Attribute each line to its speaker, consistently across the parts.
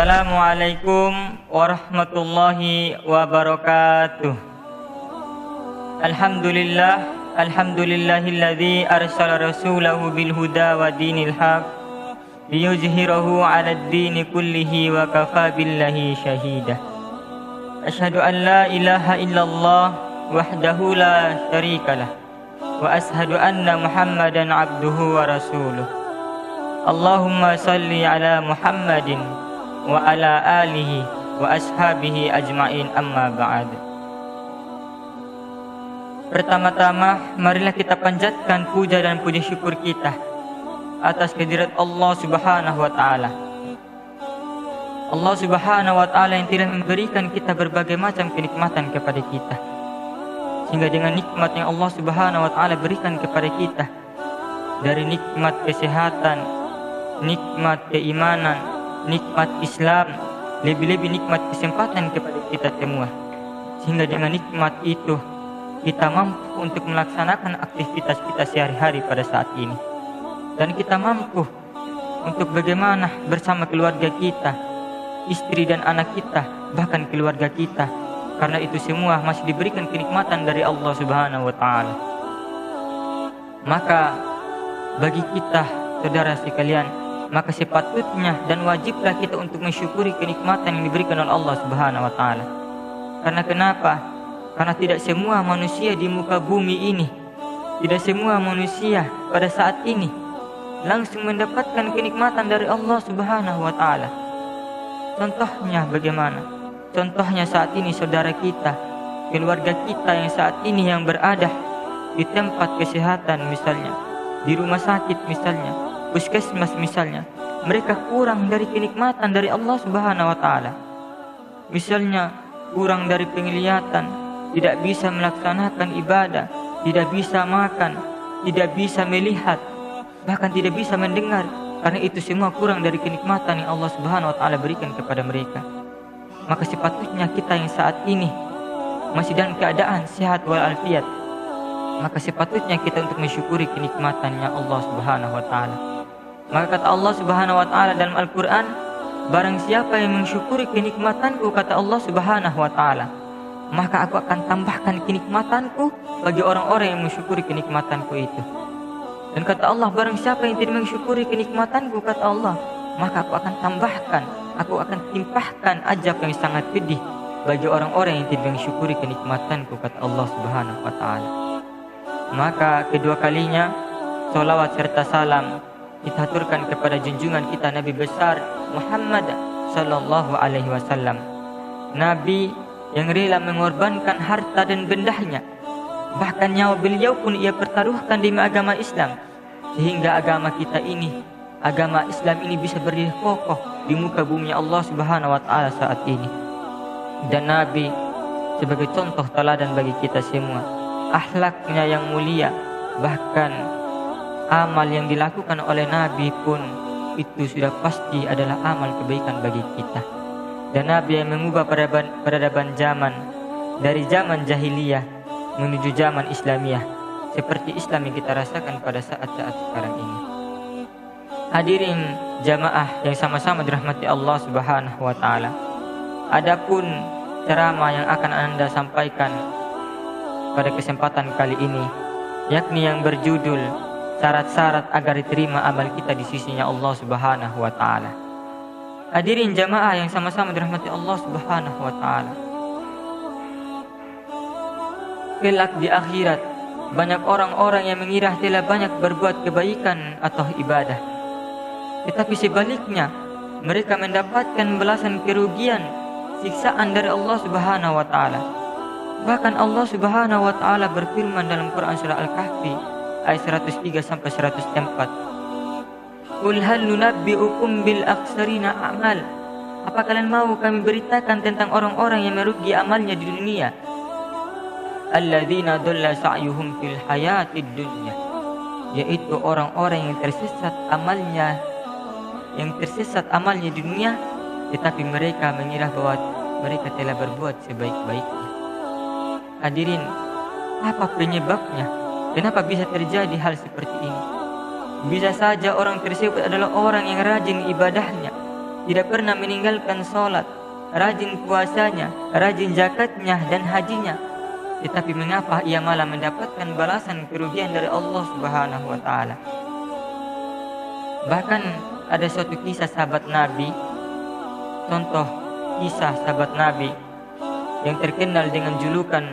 Speaker 1: Assalamualaikum warahmatullahi wabarakatuh. Alhamdulillahilladzi arsala rasulahu bil huda wa dinil haq liyuzhirahu 'alad dini kullihi wa kafa billahi syahida. Asyhadu an la ilaha illallah wahdahu la syarikalah wa ashhadu anna Muhammadan 'abduhu wa rasuluh. Allahumma salli ala Muhammadin wa ala alihi wa ashabihi ajma'in, amma ba'd. Pertama-tama, marilah kita panjatkan puja dan puji syukur kita atas kehadirat Allah Subhanahu wa taala. Allah Subhanahu wa taala yang telah memberikan kita berbagai macam kenikmatan kepada kita. Sehingga dengan nikmat yang Allah Subhanahu wa taala berikan kepada kita, dari nikmat kesehatan, nikmat keimanan, nikmat Islam, lebih-lebih nikmat kesempatan kepada kita semua. Sehingga dengan nikmat itu kita mampu untuk melaksanakan aktivitas kita sehari-hari pada saat ini. Dan kita mampu untuk bagaimana bersama keluarga kita, istri dan anak kita, bahkan keluarga kita. Karena itu semua masih diberikan kenikmatan dari Allah Subhanahu wa taala. Maka bagi kita, saudara sekalian, maka sepatutnya dan wajiblah kita untuk mensyukuri kenikmatan yang diberikan oleh Allah Subhanahu wa taala. Karena kenapa? Karena tidak semua manusia di muka bumi ini, tidak semua manusia pada saat ini langsung mendapatkan kenikmatan dari Allah Subhanahu wa taala. Contohnya bagaimana? Contohnya saat ini saudara kita, keluarga kita yang saat ini yang berada di tempat kesehatan misalnya, di rumah sakit misalnya, puskesmas misalnya, mereka kurang dari kenikmatan dari Allah Subhanahu wa taala. Misalnya kurang dari penglihatan, tidak bisa melaksanakan ibadah, tidak bisa makan, tidak bisa melihat, bahkan tidak bisa mendengar. Karena itu semua kurang dari kenikmatan yang Allah Subhanahu wa taala berikan kepada mereka. Maka sepatutnya kita yang saat ini masih dalam keadaan sehat walafiat, maka sepatutnya kita untuk mensyukuri kenikmatannya Allah Subhanahu wa taala. Maka kata Allah Subhanahu wa taala dalam Al-Qur'an, barang siapa yang mensyukuri kenikmatanku, kata Allah Subhanahu wa taala, maka aku akan tambahkan kenikmatanku bagi orang-orang yang mensyukuri kenikmatanku itu. Dan kata Allah, barang siapa yang tidak mensyukuri kenikmatanku, kata Allah, maka aku akan tambahkan, aku akan timpahkan azab yang sangat pedih bagi orang-orang yang tidak mensyukuri kenikmatanku, kata Allah Subhanahu wa taala. Maka kedua kalinya salawat serta salam kita haturkan kepada junjungan kita Nabi besar Muhammad sallallahu alaihi wasallam. Nabi yang rela mengorbankan harta dan bendahnya, bahkan nyawa beliau pun ia pertaruhkan demi agama Islam, sehingga agama kita ini, agama Islam ini bisa berdiri kokoh di muka bumi Allah Subhanahu wa taala saat ini. Dan Nabi sebagai contoh teladan bagi kita semua, akhlaknya yang mulia, bahkan amal yang dilakukan oleh Nabi pun itu sudah pasti adalah amal kebaikan bagi kita. Dan Nabi yang mengubah peradaban zaman dari zaman jahiliyah menuju zaman Islamiyah, seperti Islam yang kita rasakan pada saat-saat sekarang ini. Hadirin jamaah yang sama-sama dirahmati Allah Subhanahu wa taala. Adapun ceramah yang akan Anda sampaikan pada kesempatan kali ini, yakni yang berjudul syarat-syarat agar diterima amal kita di sisinya Allah Subhanahu wa taala. Hadirin jamaah yang sama-sama dirahmati Allah Subhanahu wa taala. Kelak di akhirat, banyak orang-orang yang mengira telah banyak berbuat kebaikan atau ibadah, tetapi sebaliknya mereka mendapatkan balasan kerugian, siksaan dari Allah Subhanahu wa taala. Bahkan Allah Subhanahu wa taala berfirman dalam Quran surah Al-Kahfi ayat 103 sampai 104. Qul hal nunabbi'ukum bil akhsarina a'mal. Apa kalian mau kami beritakan tentang orang-orang yang merugi amalnya di dunia? Alladzina dhalla sa'yuhum fil hayatid dunya, yaitu orang-orang yang tersesat amalnya di dunia, tetapi mereka mengira bahwa mereka telah berbuat sebaik-baiknya. Hadirin, apa penyebabnya? Kenapa bisa terjadi hal seperti ini? Bisa saja orang tersebut adalah orang yang rajin ibadahnya, tidak pernah meninggalkan sholat, rajin puasanya, rajin zakatnya dan hajinya. Tetapi mengapa ia malah mendapatkan balasan kerugian dari Allah Subhanahu wa taala? Bahkan ada suatu kisah sahabat Nabi, contoh kisah sahabat Nabi yang terkenal dengan julukan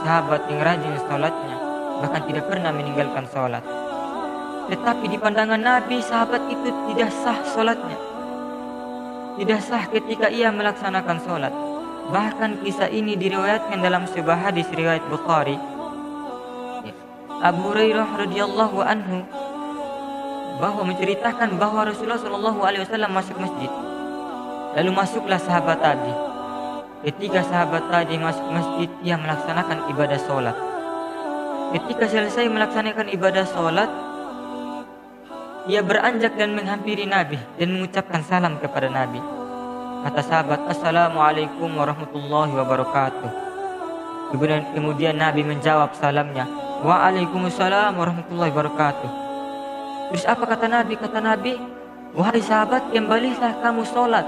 Speaker 1: sahabat yang rajin sholatnya, bahkan tidak pernah meninggalkan sholat. Tetapi di pandangan Nabi, sahabat itu tidak sah sholatnya, tidak sah ketika ia melaksanakan sholat. Bahkan kisah ini diriwayatkan dalam sebuah hadis riwayat Bukhari. Abu Hurairah radhiyallahu anhu bahwa menceritakan bahwa Rasulullah Shallallahu Alaihi Wasallam masuk masjid. Lalu masuklah sahabat tadi. Ketika sahabat tadi masuk masjid, ia melaksanakan ibadah sholat. Ketika selesai melaksanakan ibadah sholat, ia beranjak dan menghampiri Nabi dan mengucapkan salam kepada Nabi. Kata sahabat, "Assalamualaikum warahmatullahi wabarakatuh." Kemudian Nabi menjawab salamnya, "Waalaikumsalam warahmatullahi wabarakatuh." Terus apa kata Nabi? Kata Nabi, "Wahai sahabat, kembalilah kamu sholat.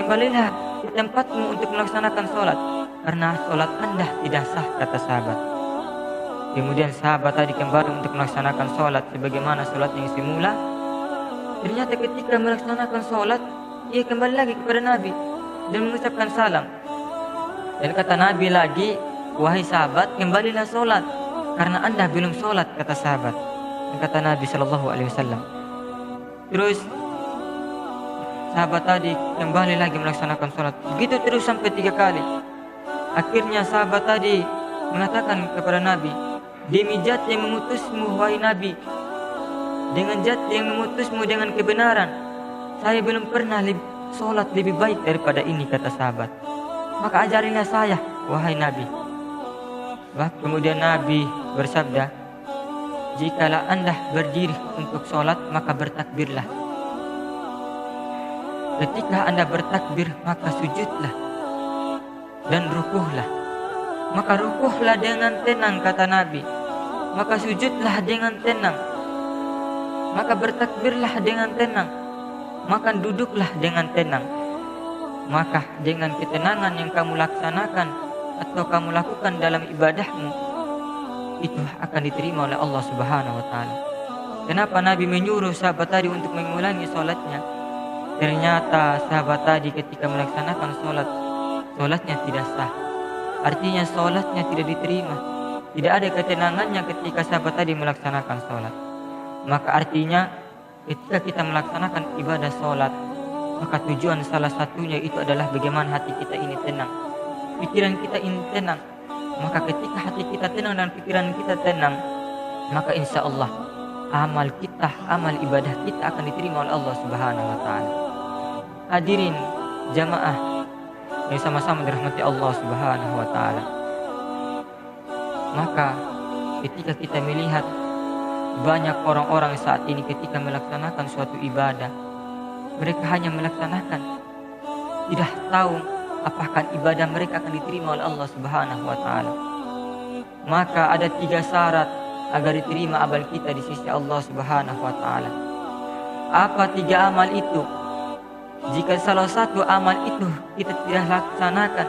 Speaker 1: Kembalilah ke tempatmu untuk melaksanakan sholat, karena sholat Anda tidak sah," kata sahabat. Kemudian sahabat tadi kembali untuk melaksanakan sholat sebagaimana sholat yang semula. Ternyata ketika melaksanakan sholat, ia kembali lagi kepada Nabi dan mengucapkan salam. Dan kata Nabi lagi, "Wahai sahabat, kembalilah sholat, karena Anda belum sholat," kata sahabat. Dan kata Nabi Shallallahu Alaihi Wasallam. Terus sahabat tadi kembali lagi melaksanakan sholat. Begitu terus sampai 3 kali. Akhirnya sahabat tadi mengatakan kepada Nabi, "Demi zat yang mengutusmu, wahai Nabi, dengan zat yang mengutusmu dengan kebenaran, saya belum pernah sholat lebih baik daripada ini," kata sahabat. "Maka ajarilah saya, wahai Nabi." Kemudian Nabi bersabda, "Jikalau Anda berdiri untuk sholat, maka bertakbirlah. Ketika Anda bertakbir, maka sujudlah dan rukuhlah. Maka rukuhlah dengan tenang," kata Nabi. "Maka sujudlah dengan tenang. Maka bertakbirlah dengan tenang. Maka duduklah dengan tenang. Maka dengan ketenangan yang kamu laksanakan atau kamu lakukan dalam ibadahmu, itu akan diterima oleh Allah Subhanahu wa taala." Kenapa Nabi menyuruh sahabat tadi untuk mengulangi sholatnya? Ternyata sahabat tadi ketika melaksanakan sholatnya tidak sah. Artinya sholatnya tidak diterima. Tidak ada ketenangannya ketika sahabat tadi melaksanakan sholat. Maka artinya ketika kita melaksanakan ibadah sholat, maka tujuan salah satunya itu adalah bagaimana hati kita ini tenang, pikiran kita ini tenang. Maka ketika hati kita tenang dan pikiran kita tenang, maka insya Allah amal ibadah kita akan diterima oleh Allah Subhanahu wa taala. Hadirin jamaah yang sama-sama dirahmati Allah Subhanahu wa taala. Maka ketika kita melihat banyak orang-orang saat ini ketika melaksanakan suatu ibadah, mereka hanya melaksanakan, tidak tahu apakah ibadah mereka akan diterima oleh Allah Subhanahu wa taala. Maka ada 3 syarat agar diterima amal kita di sisi Allah Subhanahu wa taala. Apa 3 amal itu? Jika salah satu amal itu kita tidak laksanakan,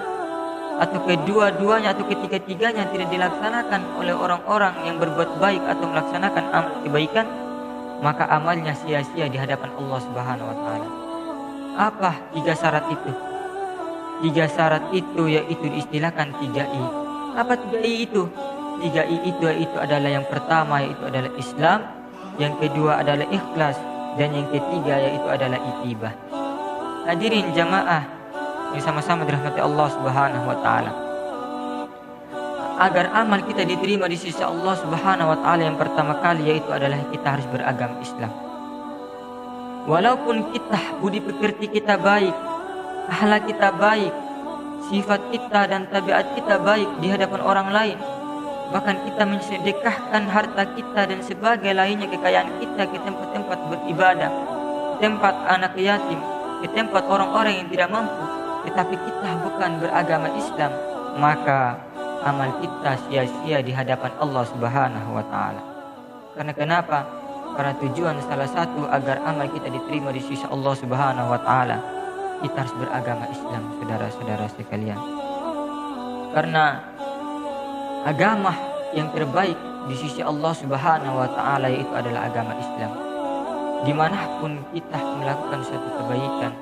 Speaker 1: atau kedua-duanya atau ketiga-tiganya tidak dilaksanakan oleh orang-orang yang berbuat baik atau melaksanakan amal kebaikan, maka amalnya sia-sia di hadapan Allah Subhanahu wa taala. Apa 3 syarat itu? 3 syarat itu yaitu diistilahkan 3I. Apa 3I itu? 3I itu adalah yang pertama yaitu adalah Islam, yang kedua adalah ikhlas, dan yang ketiga yaitu adalah itibah. Hadirin jamaah yang sama-sama dirahmati Allah Subhanahu wa taala. Agar amal kita diterima di sisi Allah Subhanahu wa taala, yang pertama kali yaitu adalah kita harus beragama Islam. Walaupun kita budi pekerti kita baik, akhlak kita baik, sifat kita dan tabiat kita baik di hadapan orang lain, bahkan kita mensedekahkan harta kita dan sebagai lainnya kekayaan kita ke tempat-tempat beribadah, tempat anak yatim, ke tempat orang-orang yang tidak mampu, tetapi kita bukan beragama Islam, maka amal kita sia-sia di hadapan Allah Subhanahu wa taala. Karena kenapa? Karena tujuan salah satu agar amal kita diterima di sisi Allah Subhanahu wa taala kita harus beragama Islam, saudara-saudara sekalian. Karena agama yang terbaik di sisi Allah Subhanahu wa Ta'ala yaitu adalah agama Islam. Dimanapun kita melakukan suatu kebaikan,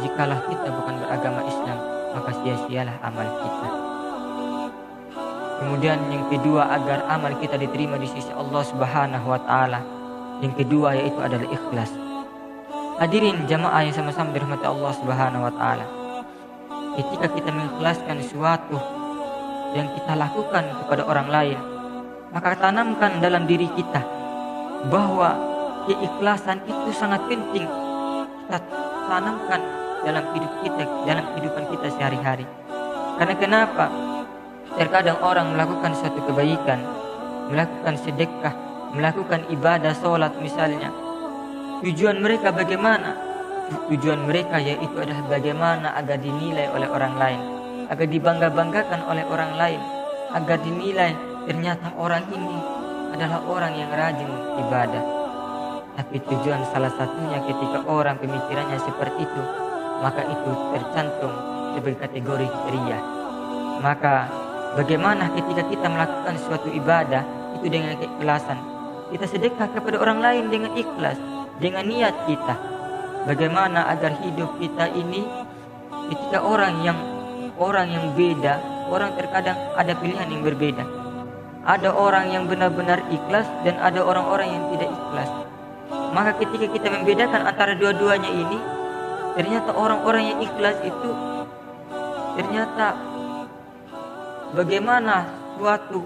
Speaker 1: jikalau kita bukan beragama Islam, maka sia-sialah amal kita. Kemudian yang kedua, agar amal kita diterima di sisi Allah Subhanahu wa Ta'ala, yang kedua yaitu adalah ikhlas. Hadirin jamaah yang sama-sama dirahmati Allah Subhanahu wa Ta'ala, ketika kita mengikhlaskan sesuatu yang kita lakukan kepada orang lain, maka tanamkan dalam diri kita bahwa keikhlasan itu sangat penting kita tanamkan dalam hidup kita, dalam kehidupan kita sehari-hari. Karena kenapa? Terkadang orang melakukan suatu kebaikan, melakukan sedekah, melakukan ibadah sholat misalnya. Tujuan mereka bagaimana? Tujuan mereka yaitu adalah bagaimana agar dinilai oleh orang lain, agar dibangga-banggakan oleh orang lain, agar dinilai ternyata orang ini adalah orang yang rajin ibadah. Tapi tujuan salah satunya ketika orang pemikirannya seperti itu, maka itu tercantum sebagai kategori riya. Maka bagaimana ketika kita melakukan suatu ibadah itu dengan keikhlasan, kita sedekah kepada orang lain dengan ikhlas, dengan niat kita. Bagaimana agar hidup kita ini ketika orang yang beda, orang terkadang ada pilihan yang berbeda. Ada orang yang benar-benar ikhlas dan ada orang-orang yang tidak ikhlas. Maka ketika kita membedakan antara dua-duanya ini, ternyata orang-orang yang ikhlas itu ternyata bagaimana suatu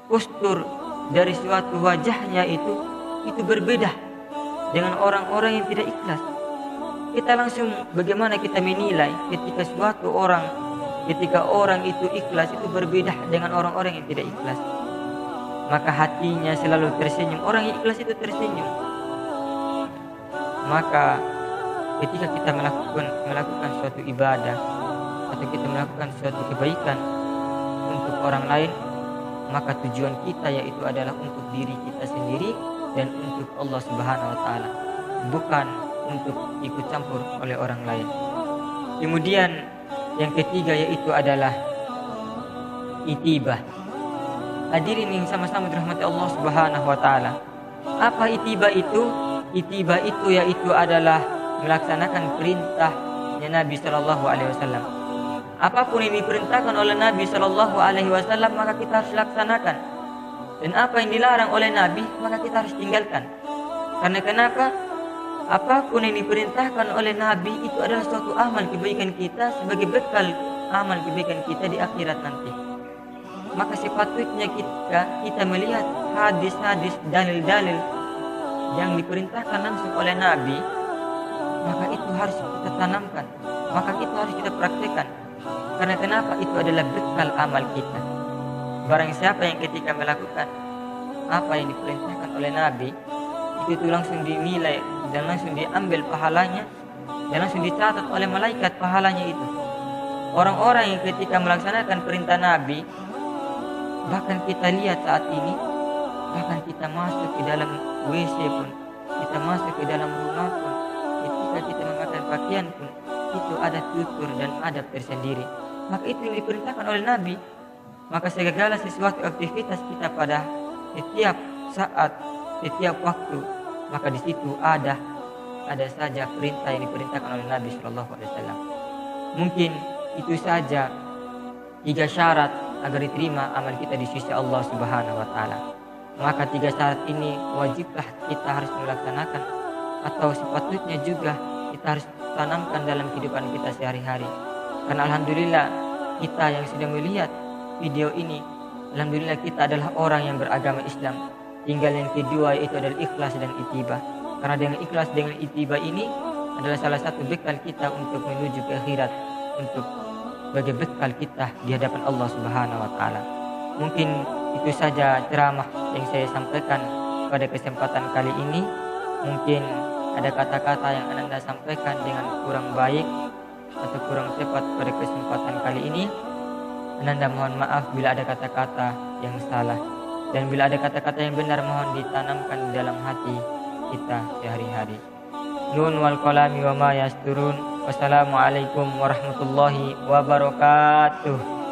Speaker 1: postur dari suatu wajahnya itu berbeda dengan orang-orang yang tidak ikhlas. Kita langsung bagaimana kita menilai ketika orang itu ikhlas itu berbeda dengan orang-orang yang tidak ikhlas. Maka hatinya selalu tersenyum, orang yang ikhlas itu tersenyum. Maka ketika kita melakukan suatu ibadah atau kita melakukan suatu kebaikan untuk orang lain, maka tujuan kita yaitu adalah untuk diri kita sendiri dan untuk Allah Subhanahu wa Ta'ala, bukan untuk ikut campur oleh orang lain. Kemudian yang ketiga yaitu adalah itibah. Hadirin yang sama-sama dirahmati Allah Subhanahu wa Ta'ala, apa itibah itu? Itibah itu yaitu adalah melaksanakan perintahnya Nabi Sallallahu Alaihi Wasallam. Apapun yang diperintahkan oleh Nabi Sallallahu Alaihi Wasallam maka kita harus laksanakan, dan apa yang dilarang oleh Nabi maka kita harus tinggalkan. Karena kenapa? Apapun yang diperintahkan oleh Nabi itu adalah suatu amal kebaikan kita sebagai bekal amal kebaikan kita di akhirat nanti. Maka sepatutnya kita melihat hadis-hadis, dalil-dalil yang diperintahkan langsung oleh Nabi, maka itu harus kita tanamkan, maka itu harus kita praktekkan. Karena kenapa? Itu adalah bekal amal kita. Barang siapa yang ketika melakukan apa yang diperintahkan oleh Nabi, itu langsung dinilai dan langsung diambil pahalanya dan langsung dicatat oleh malaikat pahalanya itu. Orang-orang yang ketika melaksanakan perintah Nabi, bahkan kita lihat saat ini, bahkan kita masuk ke dalam WC pun, kita masuk ke dalam rumah pun, ketika kita memakai pakaian pun, itu ada tutur dan adab tersendiri. Maka itu yang diperintahkan oleh Nabi. Maka segala sesuatu aktivitas kita pada setiap saat, setiap waktu, maka di situ ada saja perintah yang diperintahkan oleh Nabi Sallallahu Alaihi Wasallam. Mungkin itu saja 3 syarat agar diterima amal kita di sisi Allah Subhanahu Wa Taala. Maka 3 syarat ini wajiblah kita harus melaksanakan, atau sepatutnya juga kita harus tanamkan dalam kehidupan kita sehari-hari. Karena alhamdulillah kita yang sudah melihat video ini, alhamdulillah kita adalah orang yang beragama Islam. Tinggal yang kedua yaitu adalah ikhlas dan itibah. Karena dengan ikhlas dengan itibah ini adalah salah satu bekal kita untuk menuju ke akhirat, untuk sebagai bekal kita di hadapan Allah Subhanahu Wa Taala. Mungkin itu saja ceramah yang saya sampaikan pada kesempatan kali ini. Mungkin ada kata-kata yang Anda sampaikan dengan kurang baik atau kurang tepat pada kesempatan kali ini. Anda mohon maaf bila ada kata-kata yang salah, dan bila ada kata-kata yang benar mohon ditanamkan di dalam hati kita sehari-hari. Nun wal qalami wa ma yasturun. Wassalamualaikum warahmatullahi wabarakatuh.